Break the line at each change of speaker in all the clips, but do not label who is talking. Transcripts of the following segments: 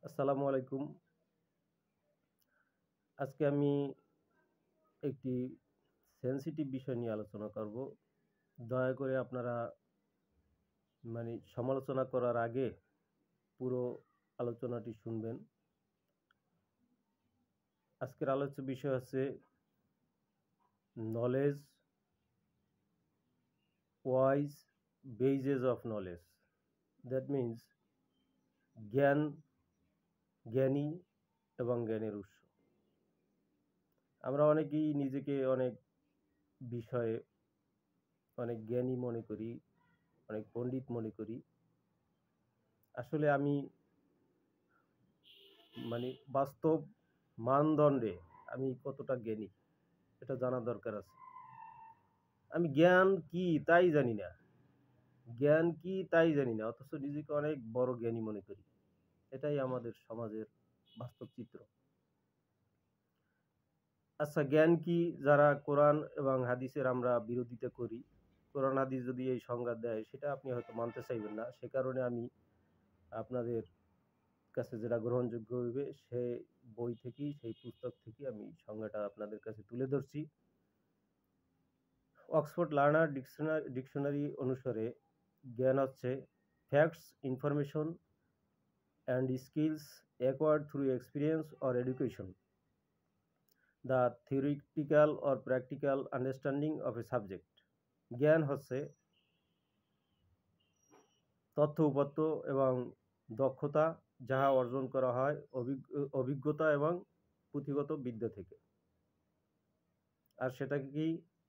আসসালামু আলাইকুম। আজকে আমি একটি সেনসিটিভ বিষয় নিয়ে আলোচনা করব। দয়া করে আপনারা সমালোচনা করার আগে পুরো আলোচনাটি শুনবেন। আজকের আলোচ্য বিষয় হচ্ছে knowledge, wise bases of knowledge. That means জ্ঞান, জ্ঞানী এবং জ্ঞানের উৎস। আমরা অনেকেই নিজেকে অনেক বিষয়ে অনেক জ্ঞানী মনে করি, অনেক পণ্ডিত মনে করি। আসলে আমি বাস্তব মানদণ্ডে আমি কতটা জ্ঞানী এটা জানা দরকার আছে। আমি জ্ঞান কি তাই জানি না, জ্ঞান কি তাই জানি না, অথচ নিজেকে অনেক বড় জ্ঞানী মনে করি। এটাই আমাদের সমাজের বাস্তব চিত্র। আচ্ছা, জ্ঞান কি? যারা কোরআন এবং হাদিসের আমরা বিরোধিতা করি, কোরআন হাদিস যদি এই সংজ্ঞা দেয় সেটা আপনি হয়তো মানতে চাইবেন না। সে কারণে আমি আপনাদের কাছে যেটা গ্রহণযোগ্য হইবে সে বই থেকেই, সেই পুস্তক থেকেই আমি সংজ্ঞাটা আপনাদের কাছে তুলে ধরছি। অক্সফোর্ড লার্নার ডিকশনারি অনুসারে জ্ঞান হচ্ছে facts, information and skills acquired through experience or education, the theoretical or practical understanding of A subject. জ্ঞান হচ্ছে তথ্য উপাত্ত এবং দক্ষতা যাহা অর্জন করা হয় অভিজ্ঞতা এবং পুঁথিগত বিদ্যা থেকে। আর সেটাকে কি?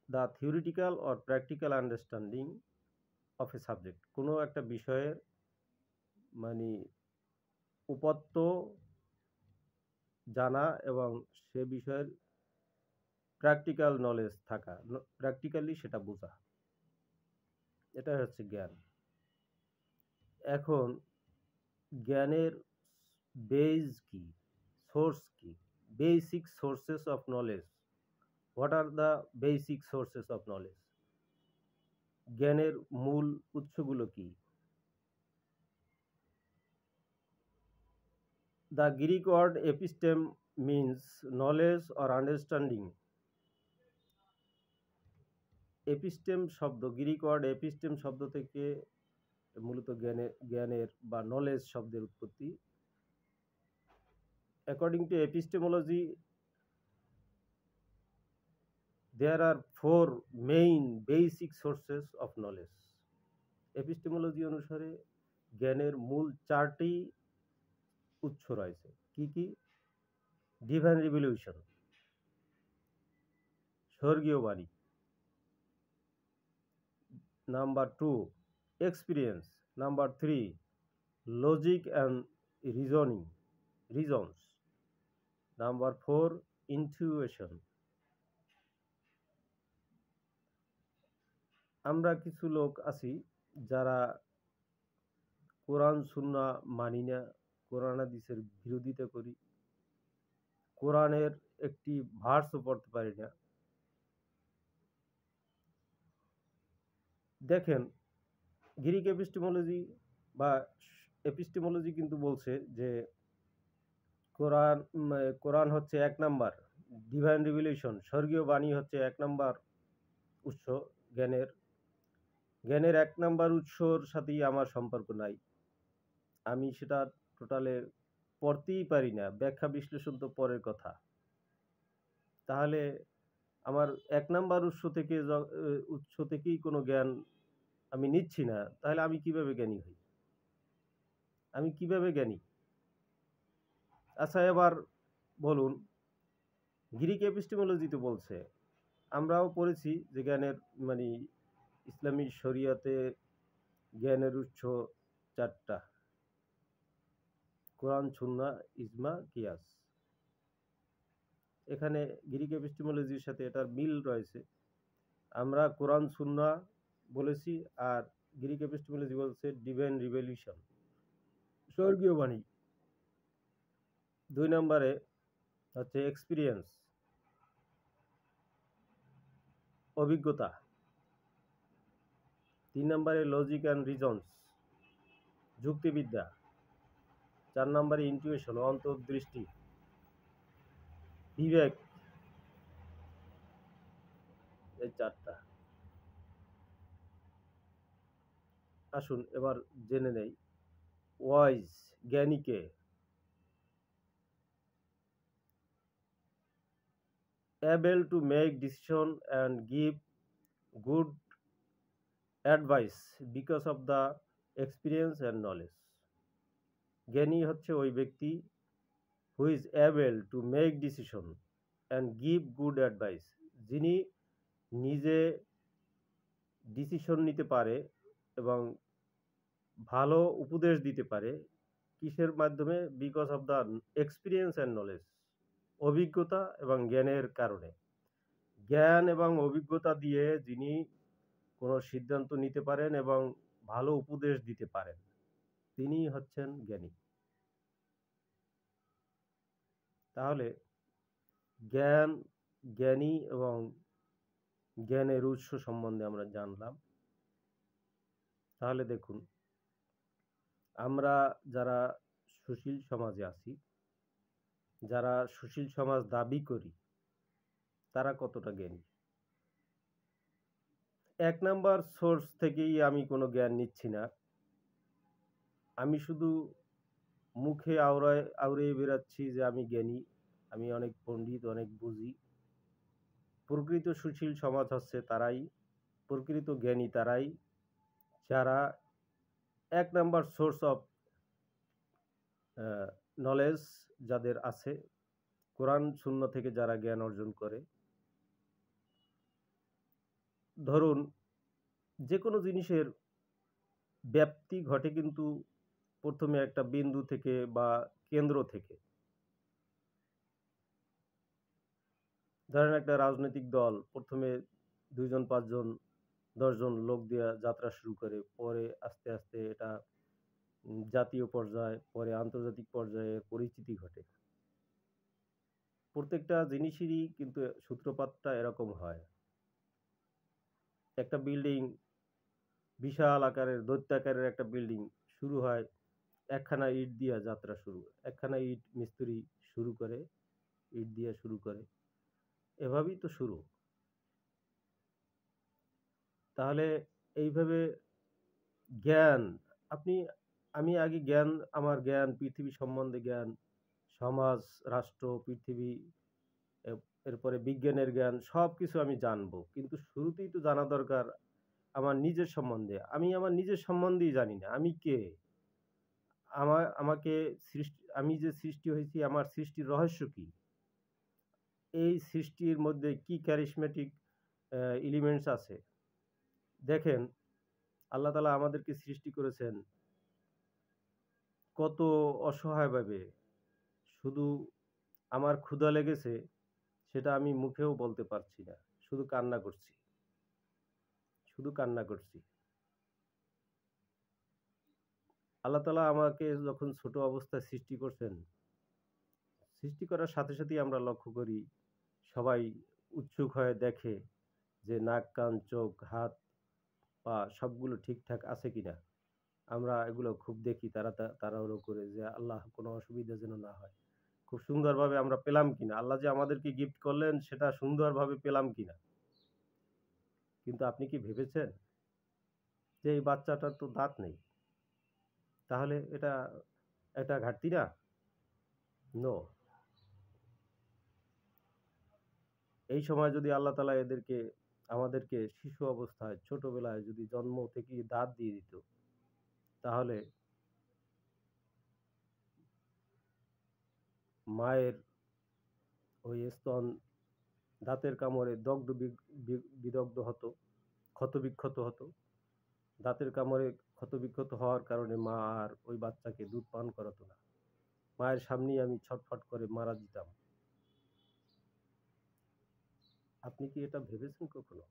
The theoretical or practical understanding of A subject. কোনো একটা বিষয়ের মানে উপাত্ত জানা এবং সে বিষয়ের প্র্যাকটিক্যাল নলেজ থাকা, প্র্যাকটিক্যালি সেটা বোঝা, এটা হচ্ছে জ্ঞান। এখন জ্ঞানের বেজ কি, সোর্স কি? Basic sources of knowledge. What are the basic sources of knowledge? জ্ঞানের মূল উৎসগুলো কি? The Greek word episteme means knowledge or understanding. এপিস্টেম শব্দ, গ্রিক ওয়ার্ড এপিস্টেম শব্দ থেকে মূলত জ্ঞানের বা নলেজ শব্দের উৎপত্তি। According to epistemology, there are four main basic sources of knowledge. Epistemology অনুসারে জ্ঞানের মূল চারটি উৎস রয়েছে। কি কি? ডিভাইন রিভলিউশন, স্বর্গীয় বাণী। Number 2, experience. Number 3, logic and reasons. Number 4, intuition. আমরা কিছু লোক আছি যারা কোরআন সুন্নাহ মানি না, কোরআন হাদিসের বিরোধিতা করি, কোরআনের একটি ভার্সও পড়তে পারি না। দেখেন, গ্রিক এপিস্টেমোলজি বা এপিস্টেমোলজি কিন্তু বলছে যে কোরআন হচ্ছে 1 নাম্বার, ডিভাইন রিভেলেশন, স্বর্গীয় বাণী হচ্ছে 1 নাম্বার উৎস জ্ঞানের। জ্ঞানের 1 নাম্বার উৎসর সাথেই আমার সম্পর্ক নাই। আমি সেটা টোটালে পড়তেই পারি না। ব্যাখ্যা বিশ্লেষণ তো পরের কথা। তাহলে আমার 1 নাম্বার উৎস থেকেই কোনো জ্ঞান আমি নিচ্ছি না, তাহলে আমি কিভাবে জ্ঞানী হই? আমি কিভাবে জ্ঞানী? আচ্ছা, এবার বলুন, গ্রিক এপিস্টেমোলজি তো বলছে, আমরাও পড়েছি যে জ্ঞানের ইসলামী শরিয়াতে জ্ঞানের উৎস 4টা: কোরআন, সুন্নাহ, ইজমা, কিয়াস। এখানে গ্রিক এপিস্টেমোলজির সাথে এটার মিল রয়েছে। আমরা কোরআন সুন্নাহ বলেছি, আর গ্রিক এপিস্টেমোলজি বলছে ডিভাইন রিভেলিউশন, স্বর্গীয় বাণী। 2 নম্বরে হচ্ছে এক্সপিরিয়েন্স, অভিজ্ঞতা। 3 নম্বরে লজিক অ্যান্ড রিজনস, যুক্তিবিদ্যা। 4 নম্বরে ইনটিউশন, অন্তর্দৃষ্টি, বিবেক। এই 4টা। আসুন এবার জেনে নেই wise, জ্ঞানীকে। able to make decision and give good advice because of the experience and knowledge. জ্ঞানী হচ্ছে ওই ব্যক্তি who is able to make decision and give good advice, যিনি নিজে ডিসিশন নিতে পারে এবং ভালো উপদেশ দিতে পারে। কিসের মাধ্যমে? Because of the experience and knowledge, অভিজ্ঞতা এবং জ্ঞানের কারণে। জ্ঞান এবং অভিজ্ঞতা দিয়ে যিনি কোনো সিদ্ধান্ত নিতে পারেন এবং ভালো উপদেশ দিতে পারেন, তিনি হচ্ছেন জ্ঞানী। তাহলে জ্ঞান, জ্ঞানী এবং জ্ঞানের উৎস সম্বন্ধে আমরা জানলাম। তাহলে দেখুন, আমরা যারা সুশীল সমাজে আছি, যারা সুশীল সমাজ দাবি করি, তারা কতটা জ্ঞানী? 1 নাম্বার সোর্স থেকেই আমি কোনো জ্ঞান নিচ্ছি না। আমি শুধু মুখে আওড়িয়ে বেড়াচ্ছি যে আমি জ্ঞানী, আমি অনেক পণ্ডিত, অনেক বুঝি। প্রকৃত সুশীল সমাজ হচ্ছে তারাই, প্রকৃত জ্ঞানী তারাই, যারা 1 নাম্বার সোর্স অফ নলেজ যাদের আছে, কোরআন সুন্নাহ থেকে যারা জ্ঞান অর্জন করে। ধরুন, যে কোনো জিনিসের ব্যাপ্তি ঘটে কিন্তু প্রথমে একটা বিন্দু থেকে বা কেন্দ্র থেকে। ধরেন একটা রাজনৈতিক দল প্রথমে 2 জন, 5 জন, 10 জন লোক দিয়ে যাত্রা শুরু করে, পরে আস্তে আস্তে এটা জাতীয় পর্যায়, পরে আন্তর্জাতিক পর্যায়ে পরিচিতি ঘটে। প্রত্যেকটা জিনিসেরই কিন্তু সূত্রপাতটা এরকম হয়। একটা বিল্ডিং, বিশাল আকারের, দৈত্যাকারের একটা বিল্ডিং শুরু হয় একখানা ইট দিয়া যাত্রা শুরু। একখানা ইট মিস্ত্রি শুরু করে, ইট দিয়ে শুরু করে। এভাবেই তো শুরু। তাহলে এইভাবে জ্ঞান, আপনি, আমি আগে জ্ঞান, আমার জ্ঞান, পৃথিবী সম্বন্ধে জ্ঞান, সমাজ, রাষ্ট্র, পৃথিবী, এরপরে বিজ্ঞানের জ্ঞান, সবকিছু আমি জানবো। কিন্তু শুরুতেই তো জানা দরকার আমার নিজের সম্বন্ধে। আমি আমার নিজের সম্বন্ধেই জানি না। আমি কে? আমাকে আমি যে সৃষ্টি হয়েছি, আমার সৃষ্টির রহস্য কি? এই সৃষ্টির মধ্যে কি charismatic এলিমেন্টস আছে? দেখেন, আল্লাহ তাআলা আমাদেরকে সৃষ্টি করেছেন কত অসহায়ভাবে। শুধু আমার ক্ষুধা লেগেছে, সেটা আমি মুখেও বলতে পারছি না। শুধু কান্না করছি, শুধু কান্না করছি। আল্লাহ তাআলা আমাকে যখন ছোট অবস্থায় সৃষ্টি করছেন, সৃষ্টি করার সাথে সাথেই আমরা লক্ষ্য করি, সবাই উৎসুক হয়ে দেখে যে নাক, কান, চোখ, হাত, পা সবগুলো ঠিকঠাক আছে কিনা। আমরা এগুলো খুব দেখি, তাড়াহুড়ো করে, যে আল্লাহ কোনো অসুবিধা যেন না হয়। খুব সুন্দরভাবে আমরা পেলাম কিনা। আল্লাহ যে আমাদেরকে গিফট করলেন সেটা সুন্দরভাবে পেলাম কিনা। কিন্তু আপনি কি ভেবেছেন যে এই বাচ্চাটার তো দাঁত নেই? তাহলে এটা একটা ঘাটতি না? নো। এই সময় যদি আল্লাহ তাআলা আমাদেরকে শিশু অবস্থায়, ছোটবেলায় যদি জন্ম থেকেই দাঁত দিয়ে দিত, তাহলে মায়ের ওই স্তন দাঁতের কামড়ে বিদগ্ধ হতো, ক্ষতবিক্ষত হতো। দাঁতের কামড়ে ক্ষতবিক্ষত হওয়ার কারণে মা আর ওই বাচ্চাকে দুধ পান করাতো না। মায়ের সামনেই আমি ছটফট করে মারা যেতাম। আপনি কি এটা ভেবেছেন কখনো?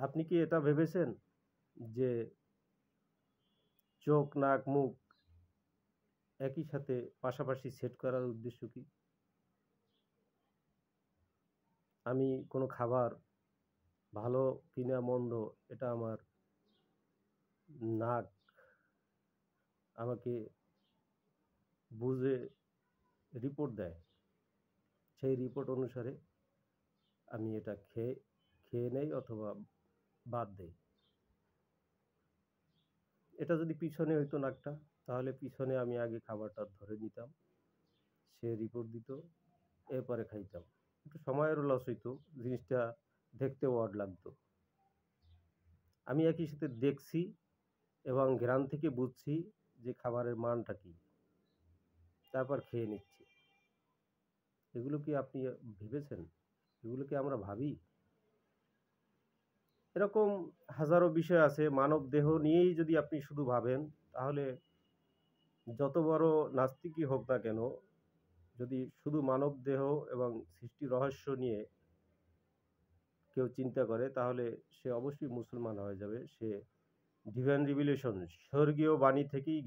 আপনি কি এটা ভেবেছেন যে চোখ, নাক, মুখ একই সাথে পাশাপাশি সেট করার উদ্দেশ্য কি? আমি কোনো খাবার ভালো কি না মন্দ, এটা আমার নাক, আমাকে বুঝে রিপোর্ট দেয়, সেই রিপোর্ট অনুসারে আমি এটা খেয়ে নেই অথবা বাদ দেই। এটা যদি পিছনে হইতো নাকটা, তাহলে পিছনে আমি আগে খাবারটা ধরে নিতাম, সে রিপোর্ট দিত, এরপরে খাইতাম। একটু সময়েরও লস হইতো, জিনিসটা দেখতেও অড লাগতো। আমি একই সাথে দেখছি এবং ঘ্রাণ থেকে বুঝছি যে খাবারের মানটা কি, তারপর খেয়ে নিচ্ছি। এগুলো কি আপনি ভেবেছেন? এগুলো কি আমরা ভাবি? এরকম হাজারো বিষয় আছে। মানব দেহ নিয়েই যদি আপনি শুধু ভাবেন, তাহলে যত বড় নাস্তিকই হোক না কেন, যদি শুধু মানব দেহ এবং সৃষ্টি রহস্য নিয়ে কেউ চিন্তা করে, তাহলে সে অবশ্যই মুসলমান হয়ে যাবে। সে ডিভাইন রিভিলেশন, স্বর্গীয় বাণী থেকেই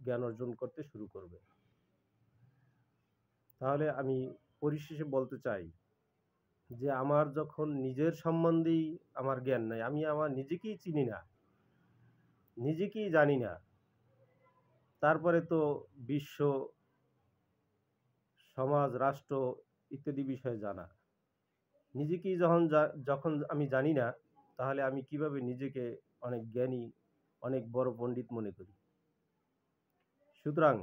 জ্ঞান অর্জন করতে শুরু করবে। তাহলে আমি পরিশেষে বলতে চাই যে আমার যখন নিজের সম্বন্ধেই আমার জ্ঞান নাই, আমি আমার নিজেকেই চিনি না, নিজেকেই জানি না, তারপরে তো বিশ্ব, সমাজ, রাষ্ট্র ইত্যাদি বিষয়ে জানা। নিজেকেই যখন আমি জানি না, তাহলে আমি কিভাবে নিজেকে অনেক জ্ঞানী, অনেক বড় পণ্ডিত মনে করি? সুতরাং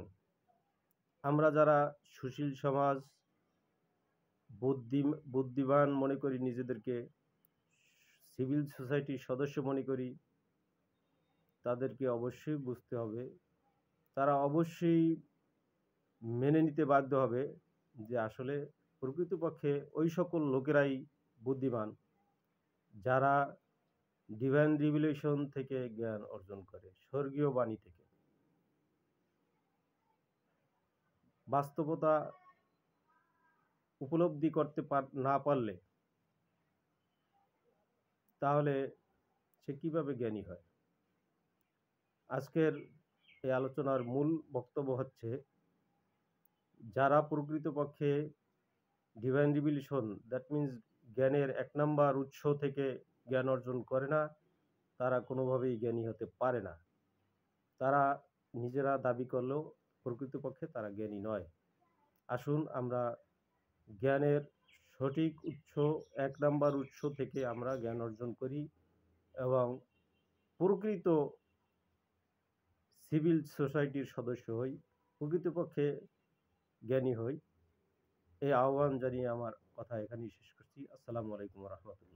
আমরা যারা সুশীল সমাজ, বুদ্ধিমান মনে করি নিজেদেরকে, সিভিল সোসাইটির সদস্য মনে করি, তাদেরকে অবশ্যই বুঝতে হবে, তারা অবশ্যই মেনে নিতে বাধ্য হবে যে আসলে প্রকৃতপক্ষে ওই সকল লোকেরাই বুদ্ধিমান যারা ডিভাইন রিভিলেশন থেকে জ্ঞান অর্জন করে, স্বর্গীয় বাণী থেকে। বাস্তবতা উপলব্ধি করতে না পারলে তাহলে সে কিভাবে জ্ঞানী হয়? আজকের এই আলোচনার মূল বক্তব্য হচ্ছে, যারা প্রকৃতপক্ষে ডিভাইন রিভিলেশন, দ্যাট মিন্স জ্ঞানের ১ নাম্বার উৎস থেকে জ্ঞান অর্জন করে না, তারা কোনোভাবেই জ্ঞানী হতে পারে না। তারা নিজেরা দাবি করলেও প্রকৃতপক্ষে তারা জ্ঞানী নয়। আসুন আমরা জ্ঞানের সঠিক উৎস, ১ নাম্বার উৎস থেকে আমরা জ্ঞান অর্জন করি এবং প্রকৃত সিভিল সোসাইটির সদস্য হই, প্রকৃতপক্ষে জ্ঞানী হই। এই আহ্বান জানিয়ে আমার কথা এখানেই শেষ করছি। আসসালামু আলাইকুম ওয়া রাহমাতুল্লাহ।